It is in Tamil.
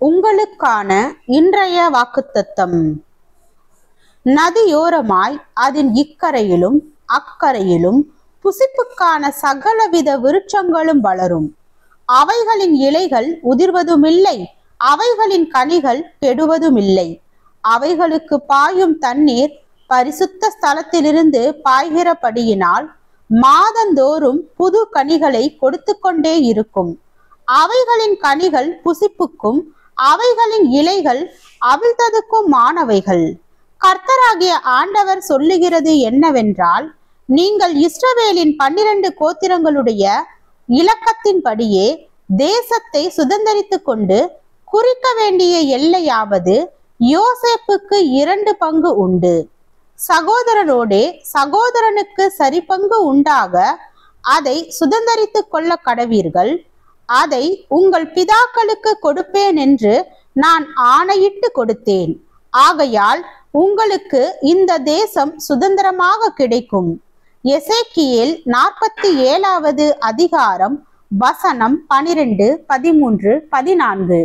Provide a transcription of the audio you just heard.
உங்களுக்கான இன்றைய வாக்குத்தத்தம். நதியோரமாய் அதன் இக்கரையிலும் அக்கரையிலும் புசிப்புக்கான சகலவித விருட்சங்களும் வளரும். அவைகளின் இலைகள் உதிர்வதுமில்லை, அவைகளின் கனிகள் கெடுவதுமில்லை. அவைகளுக்கு பாயும் தண்ணீர் பரிசுத்த ஸ்தலத்திலிருந்து பாய்கிறபடியினால் மாதந்தோறும் புது கனிகளை கொடுத்து கொண்டே இருக்கும். அவைகளின் கனிகள் புசிப்புக்கும் அவைகளின் இலைகள் அவிழ்த்ததுக்கும் மானவைகள். கர்த்தராகிய ஆண்டவர் சொல்லுகிறது என்னவென்றால், நீங்கள் இஸ்ரவேலின் 12 கோத்திரங்களுடைய இலக்கத்தின்படியே தேசத்தை சுதந்தரித்துக் கொண்டு குறிக்க வேண்டிய எல்லையாவது யோசேப்புக்கு 2 பங்கு உண்டு. சகோதரனோடே சகோதரனுக்கு சரி பங்கு உண்டாக அதை சுதந்தரித்துக் கொள்ள கடவீர்கள். அதை உங்கள் பிதாக்களுக்கு கொடுப்பேன் என்று நான் ஆணையிட்டு கொடுத்தேன். ஆகையால் உங்களுக்கு இந்த தேசம் சுதந்திரமாக கிடைக்கும். எசேக்கியேல் 47வது அதிகாரம் வசனம் 12, 13, 14.